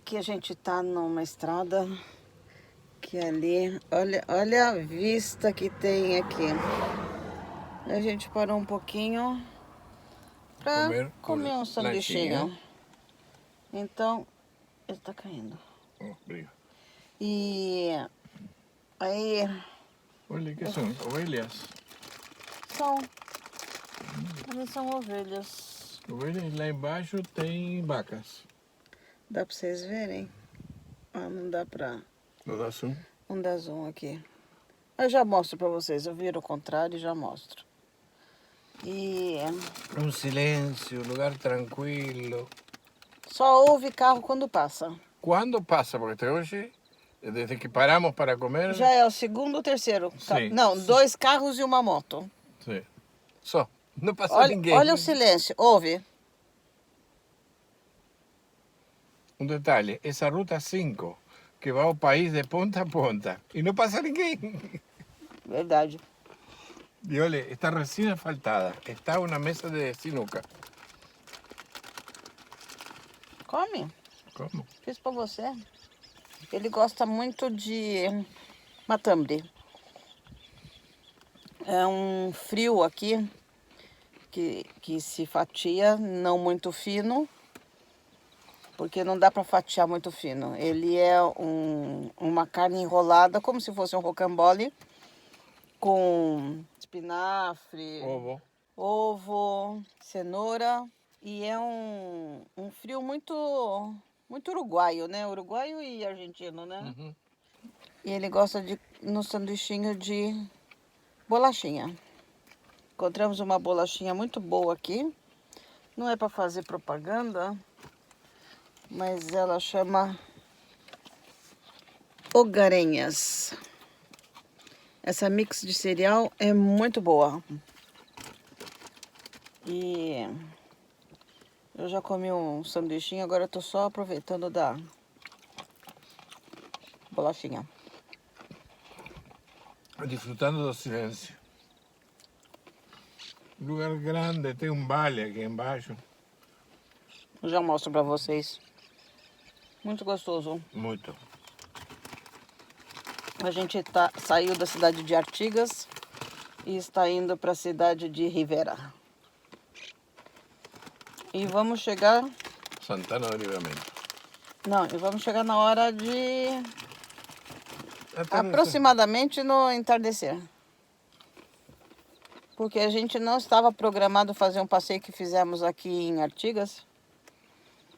Aqui a gente tá numa estrada que ali, olha a vista que tem aqui. A gente parou um pouquinho pra comer um sanduichinho. Então, ele tá caindo. E aí... Olha, que são? Ovelhas? São. Eles são ovelhas. Ovelhas, lá embaixo tem vacas. Dá pra vocês verem? Ah, não dá pra... Não dá zoom? Não dá zoom aqui. Eu já mostro pra vocês. Eu viro o contrário e já mostro. E... Um silêncio, lugar tranquilo. só ouve carro quando passa. Quando passa? Porque até hoje, desde que paramos para comer... Já é o segundo ou terceiro? Sim. Não, 2 carros e uma moto. Sim. Só. Não passa ninguém. Olha o silêncio. Ouve. Um detalhe, essa ruta 5, que vai ao país de ponta a ponta, e não passa ninguém. Verdade. E olha, está recém asfaltada, está uma mesa de sinuca. Come. Como? Fiz pra você. Ele gosta muito de matambre. É um frio aqui que se fatia, não muito fino, porque não dá para fatiar muito fino. Ele é uma carne enrolada, como se fosse um rocambole, com espinafre, ovo, cenoura. E é um frio muito uruguaio, né? Uruguaio e argentino, né? Uhum. E ele gosta no sanduichinho de bolachinha. Encontramos uma bolachinha muito boa aqui. Não é para fazer propaganda, mas ela chama Hogarenhas. Essa mix de cereal é muito boa. E eu já comi um sanduichinho, agora eu tô só aproveitando da bolachinha. Disfrutando do silêncio. Lugar grande, tem um vale aqui embaixo. Eu já mostro para vocês. Muito gostoso. Muito. A gente saiu da cidade de Artigas e está indo para a cidade de Rivera. E vamos chegar... Santana do Livramento. Não, e vamos chegar na hora de... aproximadamente no entardecer. Porque a gente não estava programado fazer um passeio que fizemos aqui em Artigas.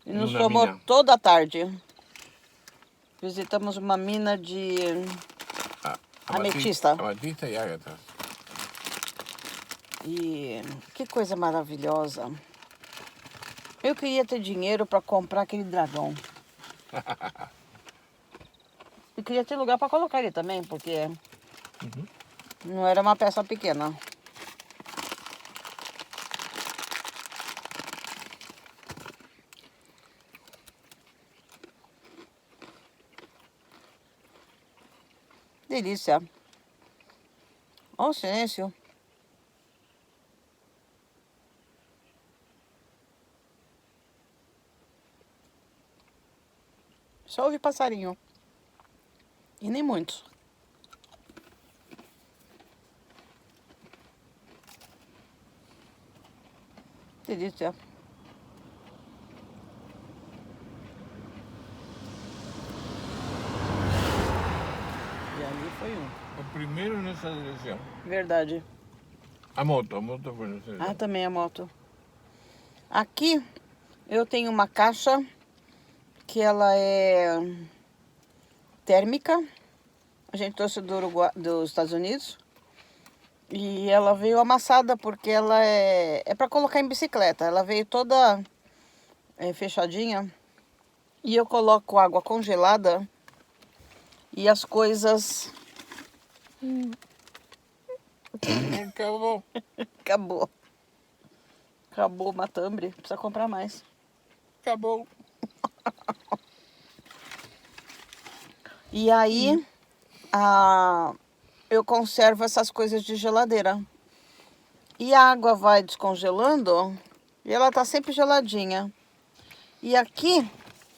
E nos tomou toda a tarde. Visitamos uma mina de ametista. Ametista e ágata. E que coisa maravilhosa. Eu queria ter dinheiro para comprar aquele dragão. E queria ter lugar para colocar ele também, porque não era uma peça pequena. Delícia. Olha o silêncio. Só ouve passarinho. E nem muitos. Delícia. E ali foi um. O primeiro nessa direção. Verdade. A moto foi nessa direção. Ah, também a moto. Aqui eu tenho uma caixa que ela é térmica. A gente trouxe dos Estados Unidos. E ela veio amassada porque ela é para colocar em bicicleta. Ela veio toda fechadinha. E eu coloco água congelada e as coisas... Acabou. Acabou. Acabou o matambre. Precisa comprar mais. Acabou. E aí, eu conservo essas coisas de geladeira. E a água vai descongelando e ela tá sempre geladinha. E aqui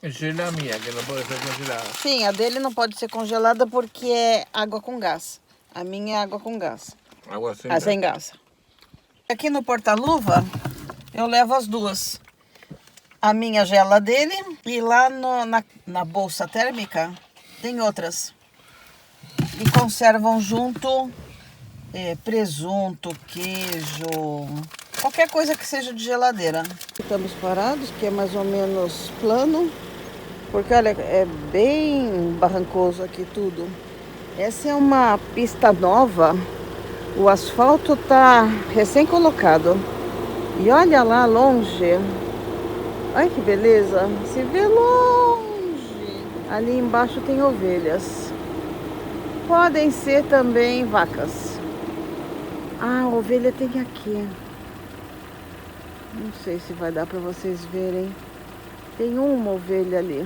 Essa é a minha, que não pode ser congelada. Sim, a dele não pode ser congelada porque é água com gás. A minha é água com gás. Água sem Ah, sem gás. Aqui no porta-luva, eu levo as duas. A minha gela dele e lá na bolsa térmica tem outras. E conservam junto presunto, queijo, qualquer coisa que seja de geladeira. Estamos parados, que é mais ou menos plano, porque olha, é bem barrancoso aqui tudo. Essa é uma pista nova, o asfalto tá recém colocado. E olha lá longe, olha que beleza, se vê longe. Ali embaixo tem ovelhas. Podem ser também vacas. Ah, a ovelha tem aqui. Não sei se vai dar para vocês verem. Tem uma ovelha ali.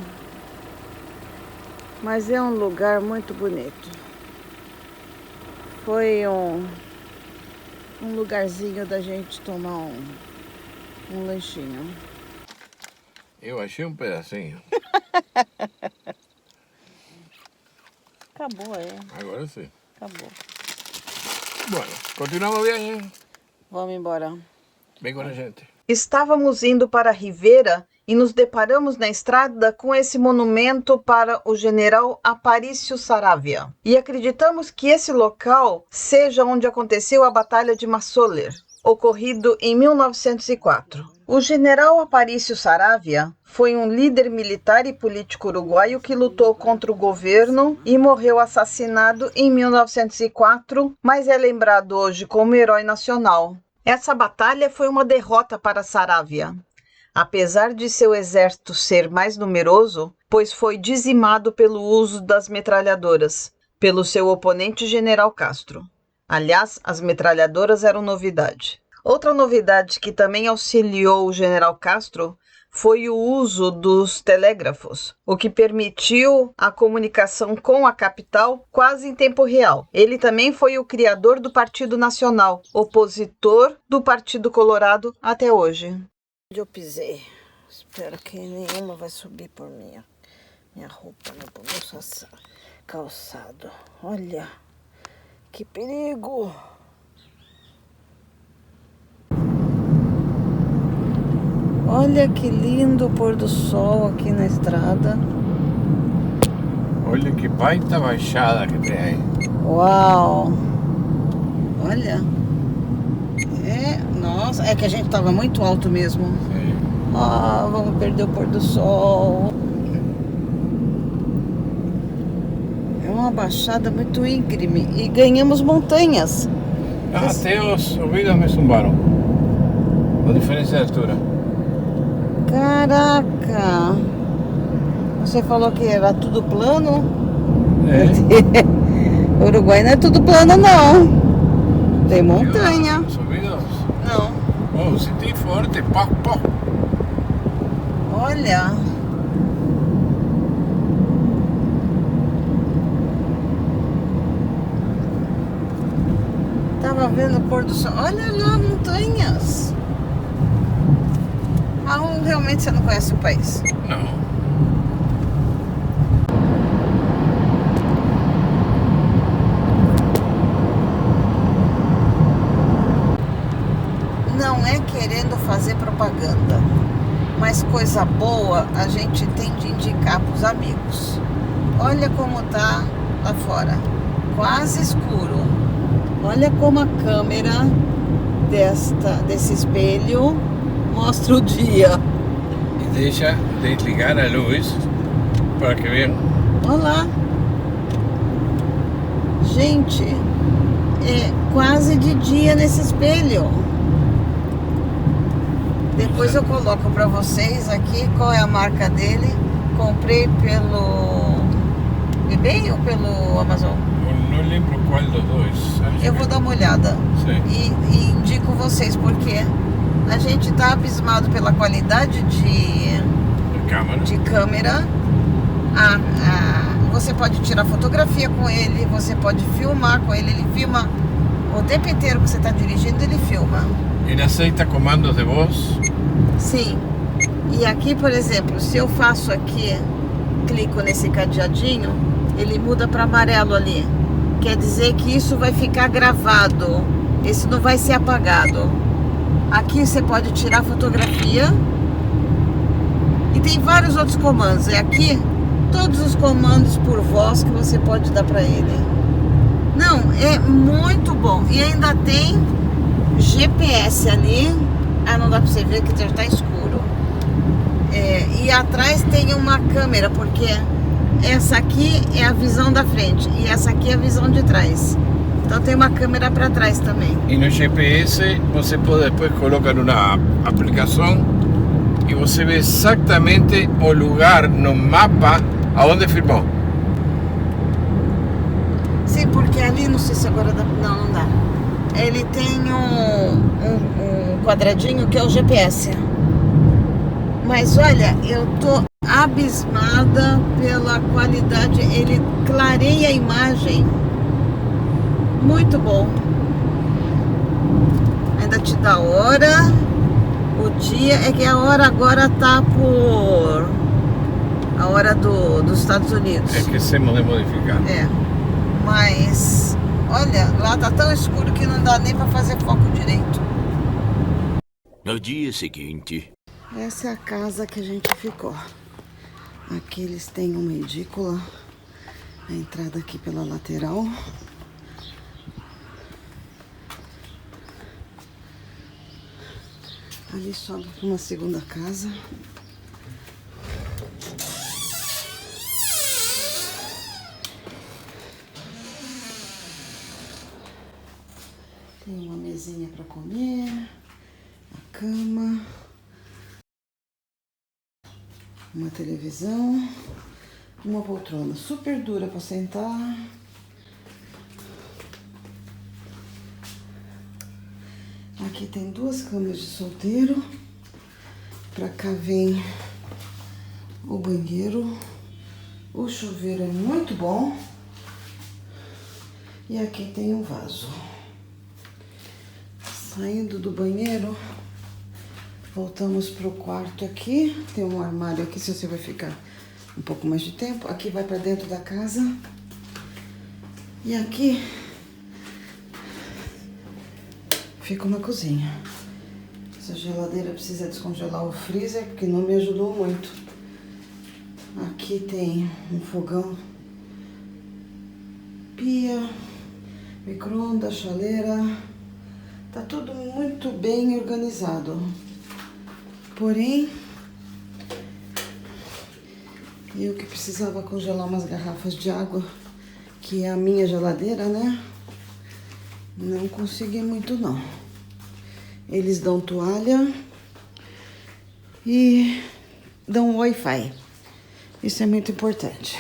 Mas é um lugar muito bonito. Foi um lugarzinho da gente tomar um lanchinho. Eu achei um pedacinho. Acabou, Agora sim. Acabou. Bueno, continuamos a viagem. Vamos embora. Vem com a gente. Estávamos indo para Rivera e nos deparamos na estrada com esse monumento para o general Aparicio Saravia. E acreditamos que esse local seja onde aconteceu a Batalha de Massoler, ocorrido em 1904. O general Aparicio Saravia foi um líder militar e político uruguaio que lutou contra o governo e morreu assassinado em 1904, mas é lembrado hoje como herói nacional. Essa batalha foi uma derrota para Saravia, apesar de seu exército ser mais numeroso, pois foi dizimado pelo uso das metralhadoras, pelo seu oponente General Castro. Aliás, as metralhadoras eram novidade. Outra novidade que também auxiliou o General Castro foi o uso dos telégrafos, o que permitiu a comunicação com a capital quase em tempo real. Ele também foi o criador do Partido Nacional, opositor do Partido Colorado até hoje. Eu pisei. Espero que nenhuma vai subir por minha roupa no meu calçado. Olha, que perigo! Olha que lindo o pôr do sol aqui na estrada. Olha que baita baixada que tem aí. Uau! Olha. Nossa, é que a gente tava muito alto mesmo. Sim. Ah, vamos perder o pôr do sol. É uma baixada muito íngreme. E ganhamos montanhas. Até os ouvidos me zumbaram. A diferença de altura. Caraca! Você falou que era tudo plano? É. O Uruguai não é tudo plano, não. Tem montanha. Os ouvidos? Não. Oh, senti forte. Pá, pá. Olha. Tava vendo o pôr do sol. Olha lá, montanhas. Realmente você não conhece o país. Não. Não é querendo fazer propaganda, mas coisa boa a gente tem de indicar para os amigos. Olha como tá lá fora, quase escuro. Olha como a câmera desse espelho mostra o dia. E deixa desligar a luz para que vejam. Olha lá. Gente, é quase de dia nesse espelho. Depois eu coloco para vocês aqui qual é a marca dele. Comprei pelo eBay ou pelo Amazon? Eu não lembro qual dos dois. Eu vou dar uma olhada. Sim. E indico vocês porque a gente tá abismado pela qualidade de câmera. Você pode tirar fotografia com ele, você pode filmar com ele. Ele filma o tempo inteiro que você está dirigindo, ele filma. Ele aceita comandos de voz? Sim. E aqui, por exemplo, se eu faço aqui, clico nesse cadeadinho, ele muda para amarelo ali. Quer dizer que isso vai ficar gravado. Esse não vai ser apagado. Aqui você pode tirar fotografia. E tem vários outros comandos. E aqui, todos os comandos por voz que você pode dar para ele. Não, é muito bom. E ainda tem GPS ali. Ah, não dá para você ver que já está escuro. E atrás tem uma câmera, porque essa aqui é a visão da frente e essa aqui é a visão de trás. Então tem uma câmera para trás também. E no GPS você pode depois colocar uma aplicação e você vê exatamente o lugar no mapa aonde filmou. Sim, porque ali, não sei se agora dá. Não, não dá. Ele tem um quadradinho que é o GPS. Mas olha, eu tô abismada pela qualidade. Ele clareia a imagem. Muito bom. Ainda te dá a hora, o dia. É que a hora agora tá por a hora dos Estados Unidos. Esquecemos de modificar. Mas olha, lá tá tão escuro que não dá nem para fazer foco direito. No dia seguinte, essa é a casa que a gente ficou. Aqui eles têm uma edícula. A entrada aqui pela lateral. Ali sobe para uma segunda casa. Tem uma mesinha para comer, a cama, uma televisão, uma poltrona super dura para sentar. Aqui tem duas camas de solteiro. Pra cá vem o banheiro. O chuveiro é muito bom. E aqui tem um vaso. Saindo do banheiro, voltamos pro quarto aqui. Tem um armário aqui, se você vai ficar um pouco mais de tempo. Aqui vai pra dentro da casa. E aqui fica uma cozinha. Essa geladeira precisa descongelar o freezer, porque não me ajudou muito. Aqui tem um fogão, pia, micro-ondas, chaleira. Tá tudo muito bem organizado. Porém, eu que precisava congelar umas garrafas de água, que é a minha geladeira, né? Não consegui muito, não. Eles dão toalha e dão Wi-Fi. Isso é muito importante.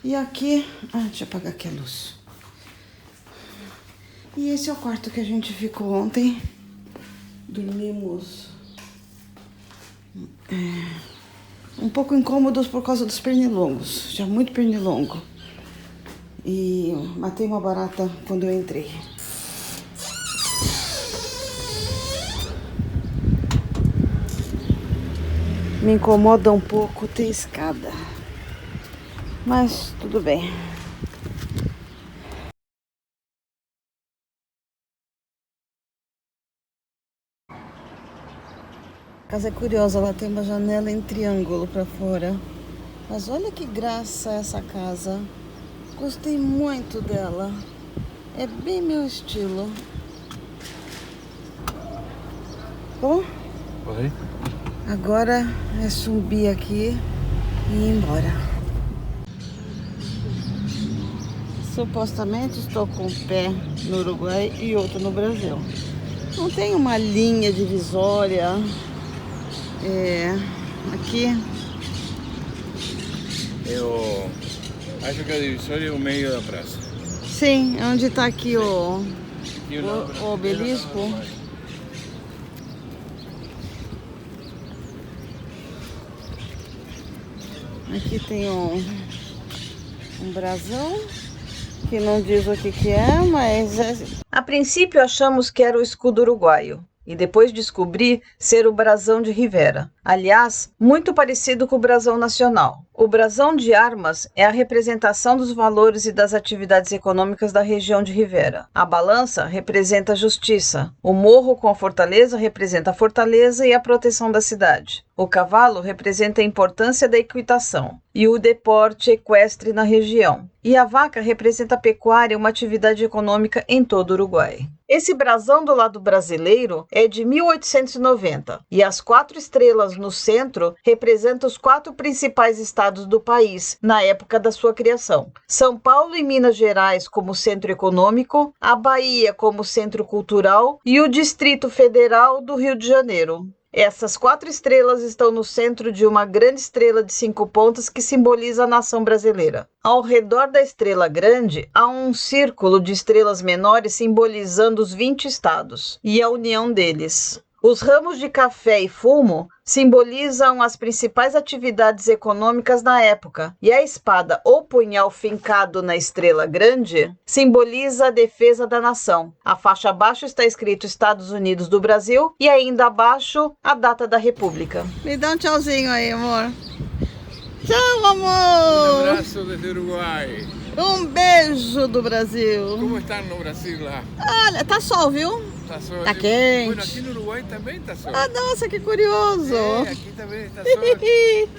E aqui... deixa eu apagar aqui a luz. E esse é o quarto que a gente ficou ontem. Dormimos um pouco incômodos por causa dos pernilongos. Já muito pernilongo. E matei uma barata quando eu entrei. Me incomoda um pouco ter escada. Mas tudo bem. A casa é curiosa, ela tem uma janela em triângulo para fora. Mas olha que graça essa casa. Gostei muito dela. É bem meu estilo. Bom, Pode? agora é subir aqui e ir embora. Supostamente estou com um pé no Uruguai e outro no Brasil. Não tem uma linha divisória. Aqui Acho que a divisória é o meio da praça. sim, onde está aqui o obelisco. Aqui tem um brasão que não diz o que é, mas a princípio achamos que era o escudo uruguaio. e depois descobri ser o brasão de Rivera. Aliás, muito parecido com o brasão nacional. O brasão de armas é a representação dos valores e das atividades econômicas da região de Rivera. A balança representa a justiça. O morro com a fortaleza representa a fortaleza e a proteção da cidade. O cavalo representa a importância da equitação e o deporte equestre na região. E a vaca representa a pecuária, uma atividade econômica em todo o Uruguai. Esse brasão do lado brasileiro é de 1890 e as 4 estrelas no centro representam os 4 principais estados do país na época da sua criação. São Paulo e Minas Gerais como centro econômico, a Bahia como centro cultural e o Distrito Federal do Rio de Janeiro. Essas 4 estrelas estão no centro de uma grande estrela de 5 pontas que simboliza a nação brasileira. Ao redor da estrela grande, há um círculo de estrelas menores simbolizando os 20 estados e a união deles. Os ramos de café e fumo simbolizam as principais atividades econômicas na época, e a espada ou punhal fincado na estrela grande simboliza a defesa da nação. A faixa abaixo está escrito Estados Unidos do Brasil e ainda abaixo a data da República. Me dá um tchauzinho aí, amor. Tchau, amor! Um abraço desde Uruguai. Um beijo do Brasil. Como está no Brasil lá? Olha, tá sol, viu? Tá sol. Tá quente. Bueno, aqui no Uruguai também tá sol. Ah, nossa, que curioso. Aqui também está sol.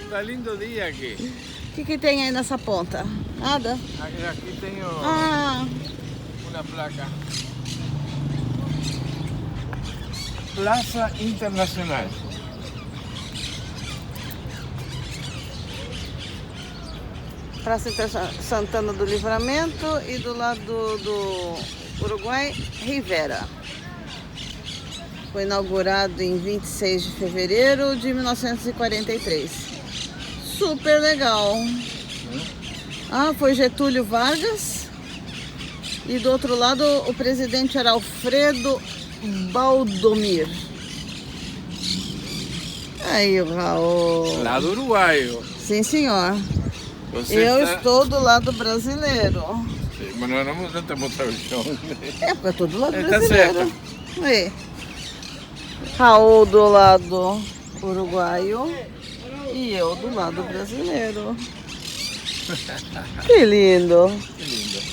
Tá lindo dia aqui. O que tem aí nessa ponta? Nada? Aqui tem uma placa. Plaza Internacional. Praça Santana do Livramento e do lado do Uruguai, Rivera. Foi inaugurado em 26 de fevereiro de 1943. Super legal. Ah, foi Getúlio Vargas. E do outro lado o presidente era Alfredo Baldomir. Aí o Raul. Lado uruguaio. Sim, senhor. Eu estou do lado brasileiro. Sim, mas nós não estamos tradução. É, porque eu estou do lado Tá brasileiro. É. Raul do lado uruguaio e eu do lado brasileiro. Que lindo. Que lindo.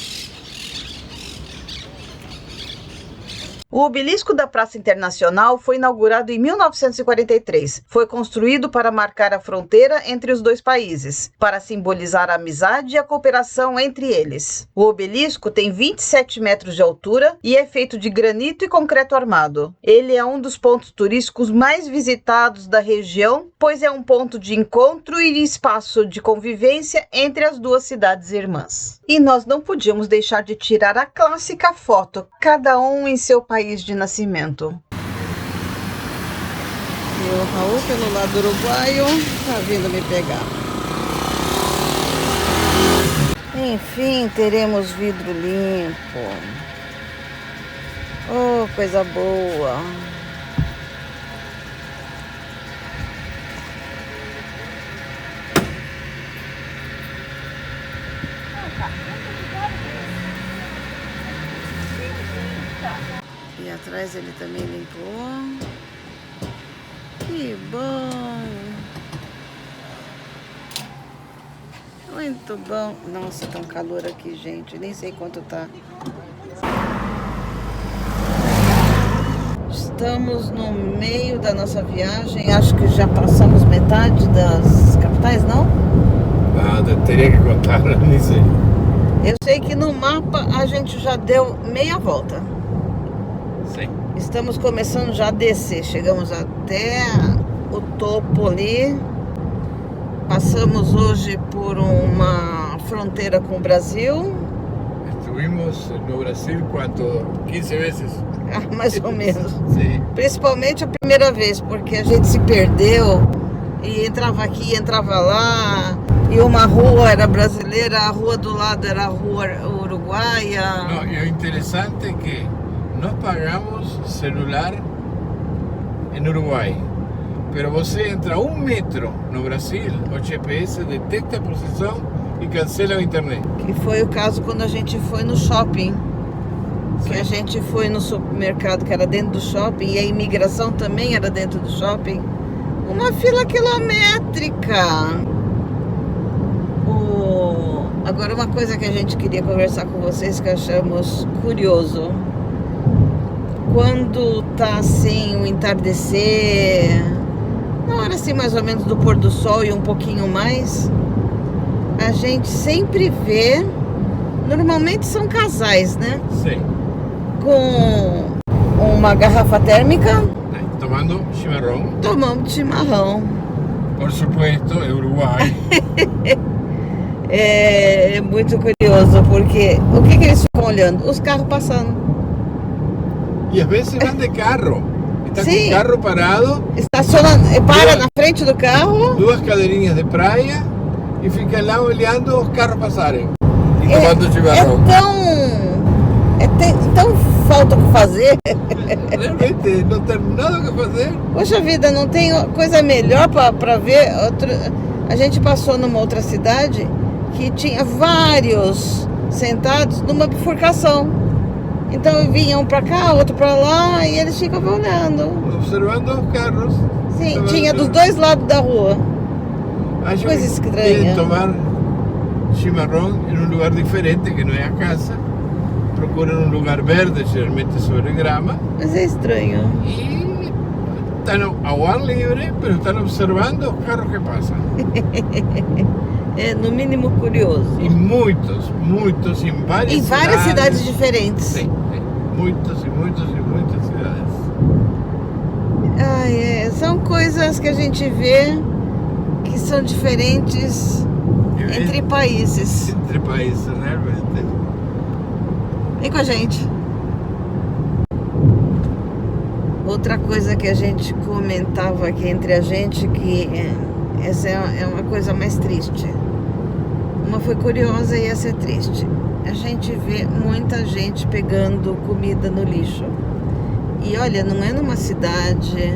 O obelisco da Praça Internacional foi inaugurado em 1943. Foi construído para marcar a fronteira entre os dois países, para simbolizar a amizade e a cooperação entre eles. O obelisco tem 27 metros de altura e é feito de granito e concreto armado. Ele é um dos pontos turísticos mais visitados da região, pois é um ponto de encontro e espaço de convivência entre as duas cidades irmãs. E nós não podíamos deixar de tirar a clássica foto, cada um em seu país de nascimento. E o Raul, pelo lado uruguaio, tá vindo me pegar. Enfim, teremos vidro limpo. Oh, coisa boa. E atrás ele também limpou. Que bom! Muito bom! Nossa, tá um calor aqui, gente. Nem sei quanto tá. Estamos no meio da nossa viagem. Acho que já passamos metade das capitais, não? Nada, teria que contar, nem sei. Eu sei que no mapa a gente já deu meia volta. Sim. Estamos começando já a descer. Chegamos até o topo ali. Passamos hoje por uma fronteira com o Brasil. Estuvimos no Brasil quanto? 15 vezes? Mais ou menos. Sim. Principalmente a primeira vez, porque a gente se perdeu e entrava aqui, entrava lá. E uma rua era brasileira, a rua do lado era a rua uruguaia. Não, e o interessante é que nós pagamos celular em Uruguai. Pero você entra 1 metro no Brasil, o GPS detecta a posição e cancela a internet. Que foi o caso quando a gente foi no shopping. que a gente foi no supermercado que era dentro do shopping e a imigração também era dentro do shopping. Uma fila quilométrica. Agora uma coisa que a gente queria conversar com vocês que achamos curioso. Quando tá assim o entardecer, na hora assim mais ou menos do pôr do sol e um pouquinho mais, a gente sempre vê, normalmente são casais, né? Sim. Com uma garrafa térmica, Tomando chimarrão. tomando chimarrão. Por supuesto, é Uruguai. É muito curioso, porque o que eles ficam olhando? Os carros passando. E às vezes van de carro. Está com Sim. o carro parado, Estaciona, para na frente do carro. duas cadeirinhas de praia e fica lá olhando os carros passarem. E tomando chimarrão. Tão falta o que fazer. Realmente, não tem nada o que fazer. Poxa vida, não tem coisa melhor para ver. A gente passou numa outra cidade que tinha vários sentados numa bifurcação. Então vinham para cá, outro para lá e eles ficavam olhando. Observando os carros. Sim, tinha dos dois lados da rua. Acho Coisa que estranha. querem tomar chimarrão em um lugar diferente, que não é a casa. Procuram um lugar verde, geralmente sobre grama. Mas é estranho. E estão ao ar livre, mas estão observando os carros que passam. É no mínimo curioso. E muitos, em várias Em várias cidades diferentes. Sim, muitas cidades. Ai, são coisas que a gente vê que são diferentes entre países. Entre países, realmente. Vem com a gente. Outra coisa que a gente comentava aqui entre a gente, que essa é uma coisa mais triste. Uma foi curiosa e essa é triste. A gente vê muita gente pegando comida no lixo. E olha, não é numa cidade,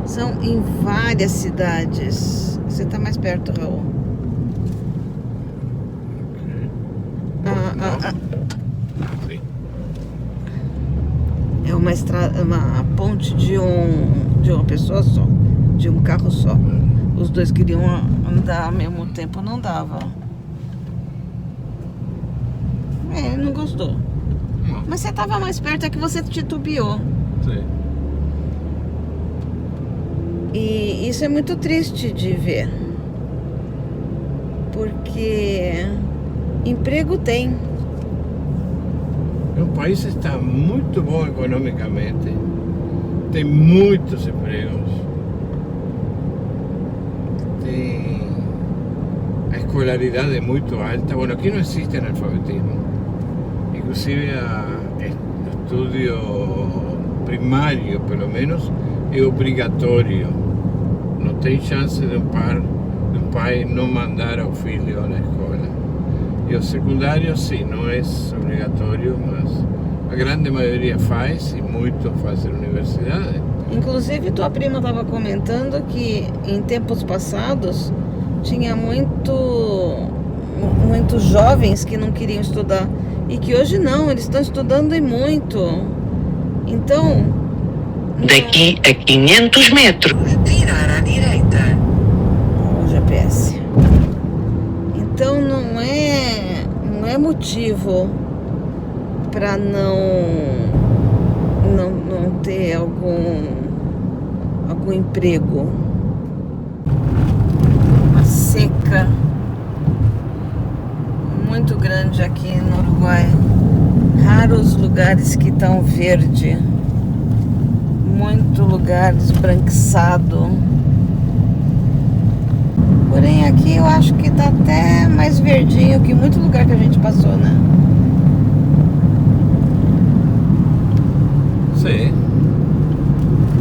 são em várias cidades. Você está mais perto, Raul. Sim. É uma estrada, uma ponte de uma pessoa só, de um carro só. Os dois queriam andar ao mesmo tempo, não dava. Ele não gostou. Não. Mas você estava mais perto, é que você titubeou. Sim. E isso é muito triste de ver. Porque emprego tem. O país está muito bom economicamente. Tem muitos empregos. A escolaridade é muito alta. Bueno, aqui não existe analfabetismo. Inclusive o estudio primário, pelo menos, é obrigatório. Não tem chance de um pai não mandar ao filho na escola. E o secundário, sim, não é obrigatório, mas a grande maioria faz e muito fazem universidade. Inclusive, tua prima estava comentando que em tempos passados tinha muitos jovens que não queriam estudar e que hoje não, eles estão estudando e muito. Então, daqui a 500 metros, virar à direita. O GPS. Então não é motivo para não ter algum emprego. Uma seca muito grande aqui no Uruguai. Raros lugares que estão verde. Muito lugar esbranquiçado. Porém aqui eu acho que tá até mais verdinho que muito lugar que a gente passou, né? Sim.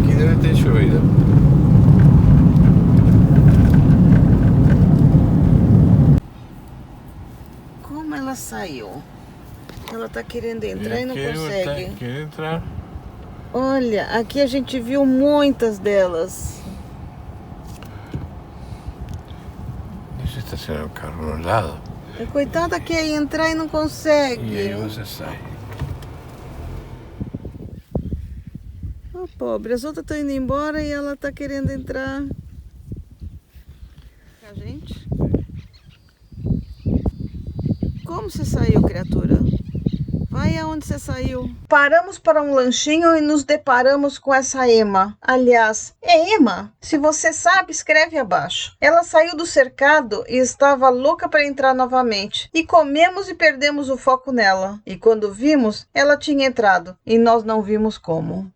Aqui deve ter chovido. Como ela saiu? Ela tá querendo entrar e não consegue. Quer entrar? Olha, aqui a gente viu muitas delas. Deixa eu estacionar o carro no lado. A coitada quer entrar e não E aí consegue. você sai. Pobre, as outras estão indo embora e ela tá querendo entrar. A gente? Como você saiu, criatura? Vai aonde você saiu? Paramos para um lanchinho e nos deparamos com essa Emma. Aliás, é Emma? Se você sabe, escreve abaixo. Ela saiu do cercado e estava louca para entrar novamente. E comemos e perdemos o foco nela. E quando vimos, ela tinha entrado e nós não vimos como.